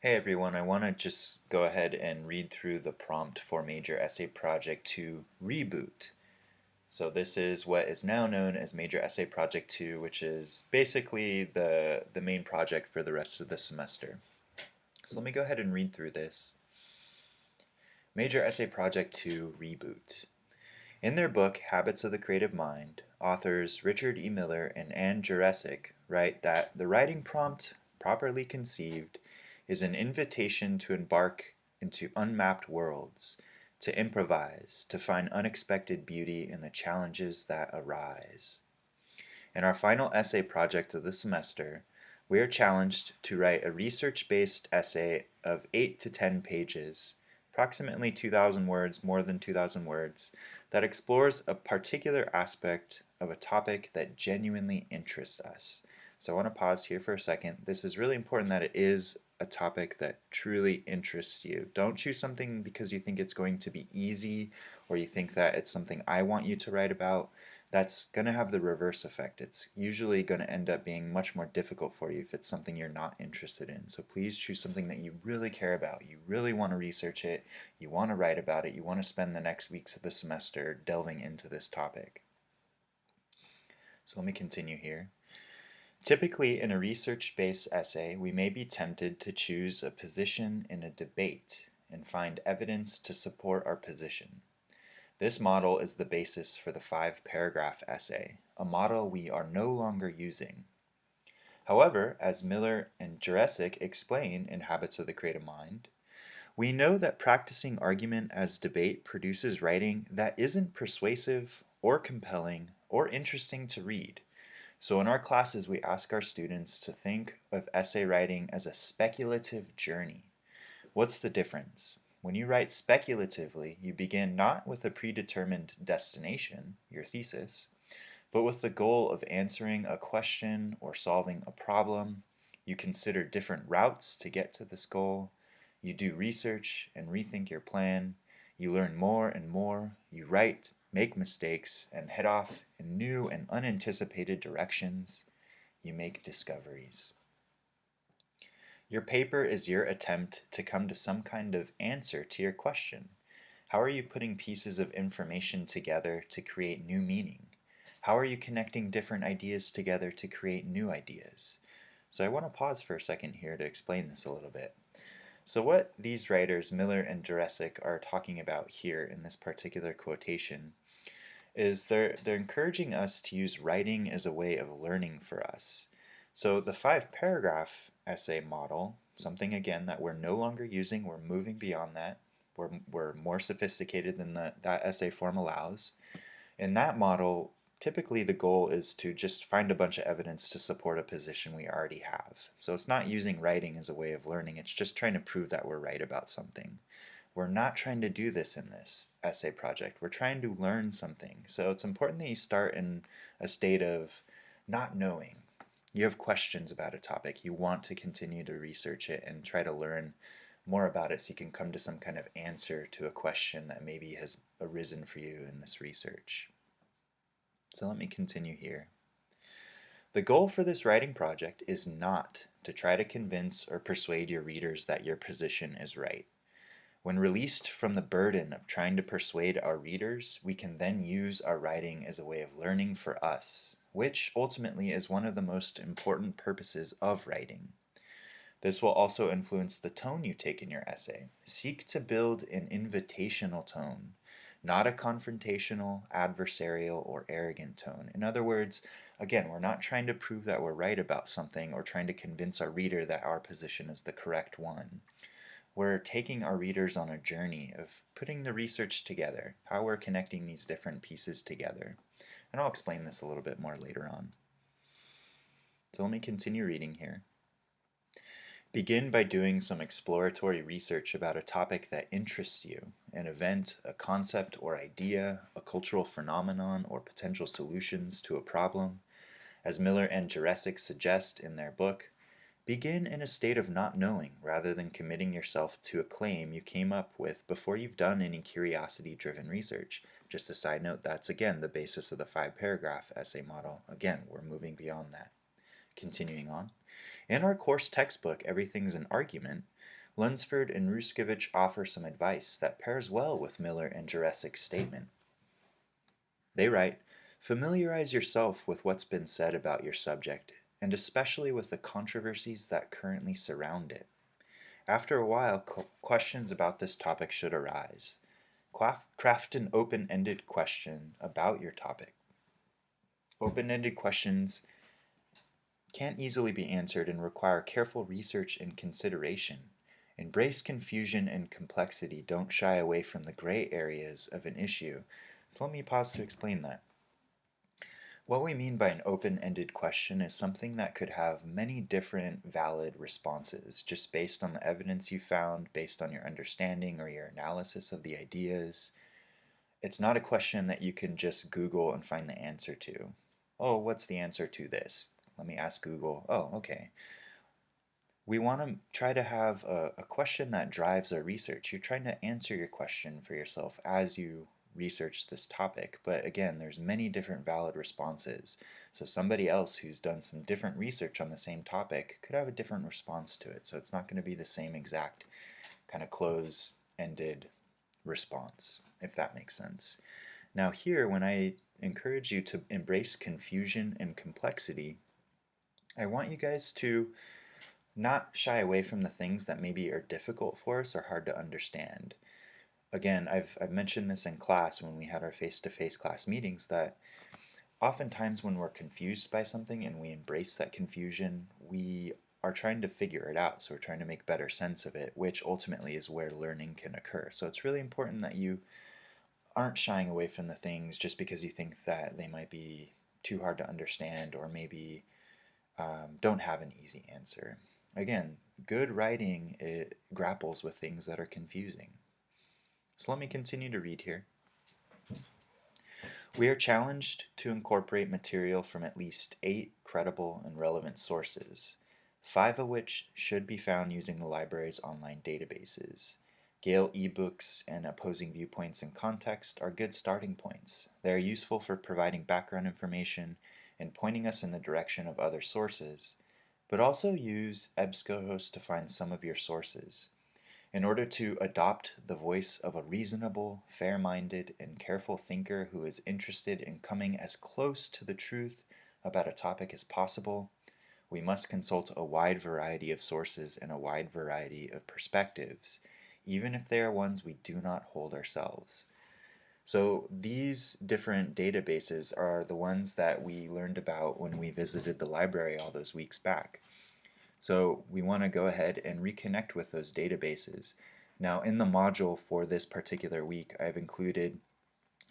Hey everyone, I want to just go ahead and read through the prompt for Major Essay Project 2 Reboot. So this is what is now known as Major Essay Project 2, which is basically the main project for the rest of the semester. So let me go ahead and read through this. Major Essay Project 2 Reboot. In their book Habits of the Creative Mind, authors Richard E. Miller and Ann Jurecic write that the writing prompt, properly conceived, is an invitation to embark into unmapped worlds, to improvise, to find unexpected beauty in the challenges that arise. In our final essay project of the semester, we are challenged to write a research-based essay of 8 to 10 pages, approximately 2,000 words, more than 2,000 words, that explores a particular aspect of a topic that genuinely interests us. So I want to pause here for a second. This is really important that it is a topic that truly interests you. Don't choose something because you think it's going to be easy or you think that it's something I want you to write about. That's going to have the reverse effect. It's usually going to end up being much more difficult for you if it's something you're not interested in. So please choose something that you really care about. You really want to research it. You want to write about it. You want to spend the next weeks of the semester delving into this topic. So let me continue here. Typically, in a research-based essay, we may be tempted to choose a position in a debate and find evidence to support our position. This model is the basis for the 5-paragraph essay, a model we are no longer using. However, as Miller and Jurecic explain in Habits of the Creative Mind, we know that practicing argument as debate produces writing that isn't persuasive or compelling or interesting to read. So in our classes, we ask our students to think of essay writing as a speculative journey. What's the difference? When you write speculatively, you begin not with a predetermined destination, your thesis, but with the goal of answering a question or solving a problem. You consider different routes to get to this goal. You do research and rethink your plan. You learn more and more. You write, make mistakes, and head off in new and unanticipated directions. You make discoveries. Your paper is your attempt to come to some kind of answer to your question. How are you putting pieces of information together to create new meaning? How are you connecting different ideas together to create new ideas? So I want to pause for a second here to explain this a little bit. So what these writers, Miller and Jurecic, are talking about here in this particular quotation is they're encouraging us to use writing as a way of learning for us. So the 5-paragraph essay model, something again that we're no longer using, we're moving beyond that, we're more sophisticated than that essay form allows. In that model, typically the goal is to just find a bunch of evidence to support a position we already have. So it's not using writing as a way of learning, it's just trying to prove that we're right about something. We're not trying to do this in this essay project. We're trying to learn something. So it's important that you start in a state of not knowing. You have questions about a topic. You want to continue to research it and try to learn more about it so you can come to some kind of answer to a question that maybe has arisen for you in this research. So let me continue here. The goal for this writing project is not to try to convince or persuade your readers that your position is right. When released from the burden of trying to persuade our readers, we can then use our writing as a way of learning for us, which ultimately is one of the most important purposes of writing. This will also influence the tone you take in your essay. Seek to build an invitational tone, not a confrontational, adversarial, or arrogant tone. In other words, again, we're not trying to prove that we're right about something or trying to convince our reader that our position is the correct one. We're taking our readers on a journey of putting the research together, how we're connecting these different pieces together. And I'll explain this a little bit more later on. So let me continue reading here. Begin by doing some exploratory research about a topic that interests you, an event, a concept or idea, a cultural phenomenon, or potential solutions to a problem. As Miller and Jurecic suggest in their book, begin in a state of not knowing rather than committing yourself to a claim you came up with before you've done any curiosity-driven research. Just a side note, that's again the basis of the 5-paragraph essay model. Again, we're moving beyond that. Continuing on. In our course textbook, Everything's an Argument, Lunsford and Ruskevich offer some advice that pairs well with Miller and Jaresik's statement. They write, familiarize yourself with what's been said about your subject, and especially with the controversies that currently surround it. After a while, questions about this topic should arise. Craft an open-ended question about your topic. Open-ended questions can't easily be answered and require careful research and consideration. Embrace confusion and complexity. Don't shy away from the gray areas of an issue. So let me pause to explain that. What we mean by an open-ended question is something that could have many different valid responses, just based on the evidence you found, based on your understanding or your analysis of the ideas. It's not a question that you can just Google and find the answer to. Oh, what's the answer to this? Let me ask Google. Oh, okay. We want to try to have a question that drives our research. You're trying to answer your question for yourself as you research this topic, but again, there's many different valid responses. So somebody else who's done some different research on the same topic could have a different response to it. So it's not going to be the same exact kind of close-ended response, if that makes sense. Now here, when I encourage you to embrace confusion and complexity, I want you guys to not shy away from the things that maybe are difficult for us or hard to understand. Again, I've mentioned this in class when we had our face-to-face class meetings, that oftentimes when we're confused by something and we embrace that confusion, we are trying to figure it out. So we're trying to make better sense of it, which ultimately is where learning can occur. So it's really important that you aren't shying away from the things just because you think that they might be too hard to understand or maybe don't have an easy answer. Again, good writing, it grapples with things that are confusing. So let me continue to read here. We are challenged to incorporate material from at least 8 credible and relevant sources, 5 of which should be found using the library's online databases. Gale ebooks and opposing viewpoints and context are good starting points. They are useful for providing background information and pointing us in the direction of other sources, but also use EBSCOhost to find some of your sources. In order to adopt the voice of a reasonable, fair-minded, and careful thinker who is interested in coming as close to the truth about a topic as possible, we must consult a wide variety of sources and a wide variety of perspectives, even if they are ones we do not hold ourselves. So these different databases are the ones that we learned about when we visited the library all those weeks back. So we want to go ahead and reconnect with those databases. Now in the module for this particular week, I've included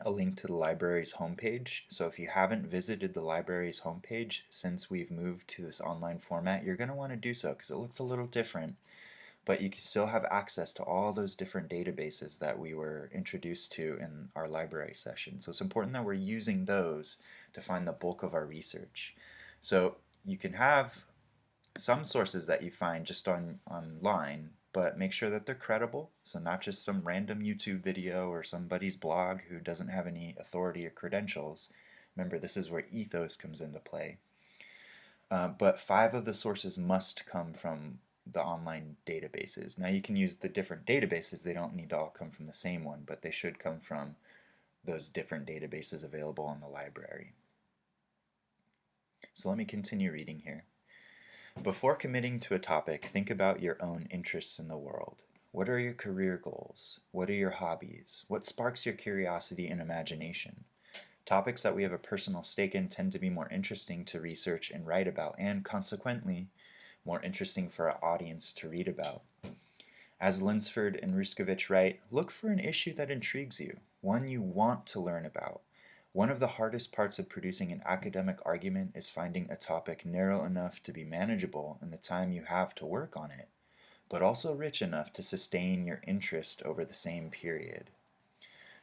a link to the library's homepage. So if you haven't visited the library's homepage since we've moved to this online format, you're going to want to do so because it looks a little different, but you can still have access to all those different databases that we were introduced to in our library session. So it's important that we're using those to find the bulk of our research. So you can have some sources that you find just online, but make sure that they're credible. So not just some random YouTube video or somebody's blog who doesn't have any authority or credentials. Remember, this is where ethos comes into play. But 5 of the sources must come from the online databases. Now you can use the different databases. They don't need to all come from the same one, but they should come from those different databases available in the library. So let me continue reading here. Before committing to a topic, think about your own interests in the world. What are your career goals? What are your hobbies? What sparks your curiosity and imagination? Topics that we have a personal stake in tend to be more interesting to research and write about, and consequently, more interesting for our audience to read about. As Lunsford and Ruskevich write, look for an issue that intrigues you, one you want to learn about. One of the hardest parts of producing an academic argument is finding a topic narrow enough to be manageable in the time you have to work on it, but also rich enough to sustain your interest over the same period.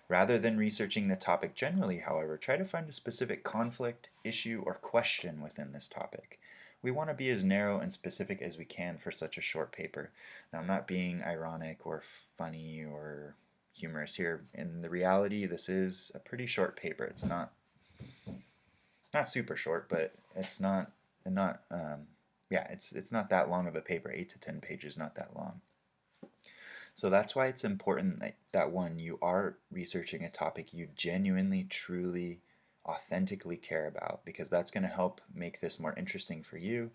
Rather than researching the topic generally, however, try to find a specific conflict, issue, or question within this topic. We want to be as narrow and specific as we can for such a short paper. Now, I'm not being ironic or funny or humorous here. In the reality, this is a pretty short paper. It's not super short, but it's not yeah, it's not that long of a paper. 8 to 10 pages, not that long. So that's why it's important that when you are researching a topic you genuinely, truly, authentically care about, because that's going to help make this more interesting for you.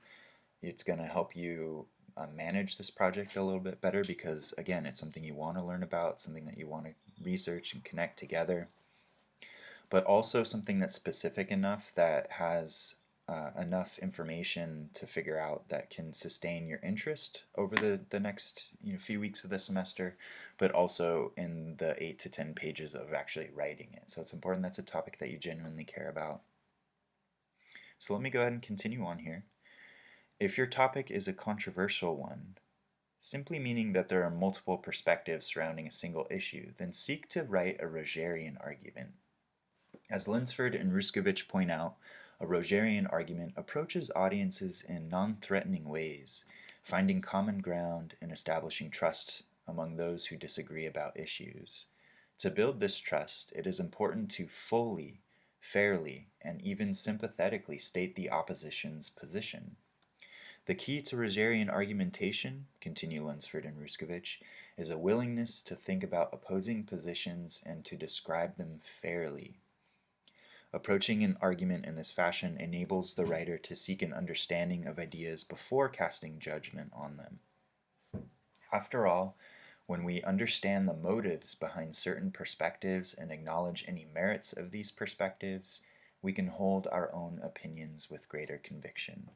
It's going to help you manage this project a little bit better because, again, it's something you want to learn about, something that you want to research and connect together, but also something that's specific enough that has enough information to figure out that can sustain your interest over the next few weeks of the semester, but also in the 8 to 10 pages of actually writing it. So it's important that's a topic that you genuinely care about. So let me go ahead and continue on here. If your topic is a controversial one, simply meaning that there are multiple perspectives surrounding a single issue, then seek to write a Rogerian argument. As Lunsford and Ruskovich point out, a Rogerian argument approaches audiences in non-threatening ways, finding common ground and establishing trust among those who disagree about issues. To build this trust, it is important to fully, fairly, and even sympathetically state the opposition's position. The key to Rogerian argumentation, continue Lunsford and Ruskovich, is a willingness to think about opposing positions and to describe them fairly. Approaching an argument in this fashion enables the writer to seek an understanding of ideas before casting judgment on them. After all, when we understand the motives behind certain perspectives and acknowledge any merits of these perspectives, we can hold our own opinions with greater conviction.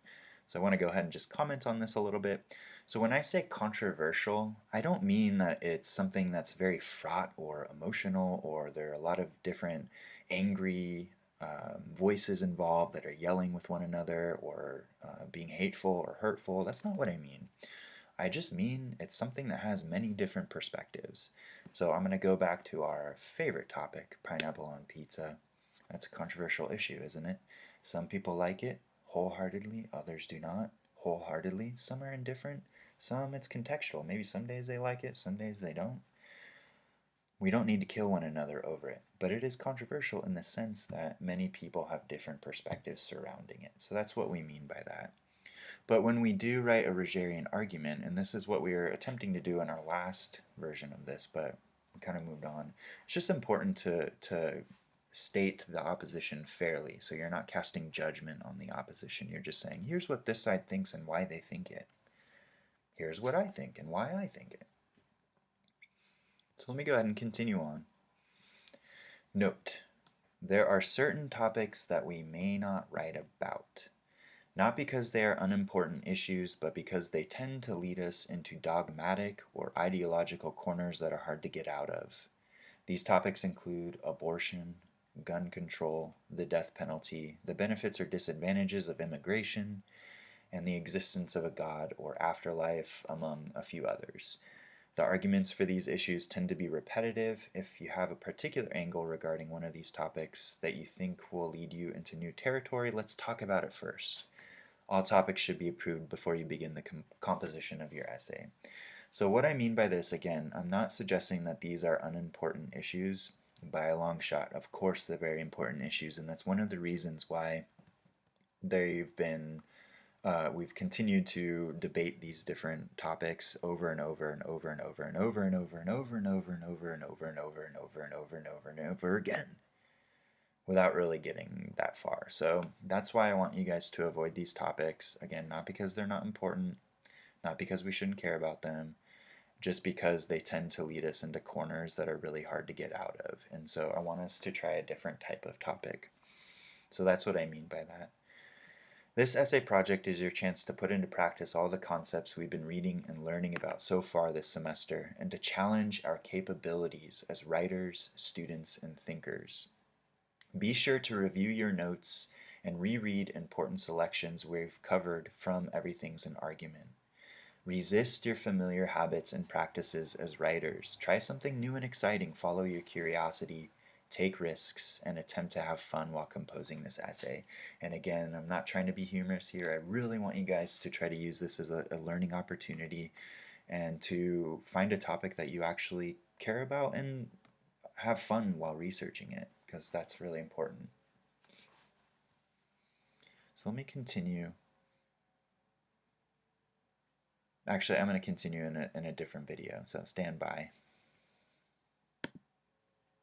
So I want to go ahead and just comment on this a little bit. So when I say controversial, I don't mean that it's something that's very fraught or emotional, or there are a lot of different angry voices involved that are yelling with one another, or being hateful or hurtful. That's not what I mean. I just mean it's something that has many different perspectives. So I'm going to go back to our favorite topic, pineapple on pizza. That's a controversial issue, isn't it? Some people like it wholeheartedly, others do not wholeheartedly. Some are indifferent. Some it's contextual. Maybe some days they like it, some days they don't. We don't need to kill one another over it, but it is controversial in the sense that many people have different perspectives surrounding it. So that's what we mean by that. But when we do write a Rogerian argument, and this is what we were attempting to do in our last version of this, but we kind of moved on, it's just important to state the opposition fairly. So you're not casting judgment on the opposition. You're just saying, here's what this side thinks and why they think it. Here's what I think and why I think it. So let me go ahead and continue on. Note, there are certain topics that we may not write about. Not because they are unimportant issues, but because they tend to lead us into dogmatic or ideological corners that are hard to get out of. These topics include abortion, gun control, the death penalty, the benefits or disadvantages of immigration, and the existence of a God or afterlife, among a few others. The arguments for these issues tend to be repetitive. If you have a particular angle regarding one of these topics that you think will lead you into new territory, let's talk about it first. All topics should be approved before you begin the composition of your essay. So what I mean by this, again, I'm not suggesting that these are unimportant issues by a long shot. Of course they're very important issues, and that's one of the reasons why we've continued to debate these different topics over and over and over and over and over and over and over and over and over and over and over and over and over and over and over again, without really getting that far. So that's why I want you guys to avoid these topics. Again, not because they're not important, not because we shouldn't care about them, just because they tend to lead us into corners that are really hard to get out of. And so I want us to try a different type of topic. So that's what I mean by that. This essay project is your chance to put into practice all the concepts we've been reading and learning about so far this semester, and to challenge our capabilities as writers, students, and thinkers. Be sure to review your notes and reread important selections we've covered from Everything's an Argument. Resist your familiar habits and practices as writers. Try something new and exciting, follow your curiosity, take risks, and attempt to have fun while composing this essay. And again, I'm not trying to be humorous here. I really want you guys to try to use this as a learning opportunity and to find a topic that you actually care about and have fun while researching it, because that's really important. So let me continue. Actually, I'm going to continue in a different video, so stand by.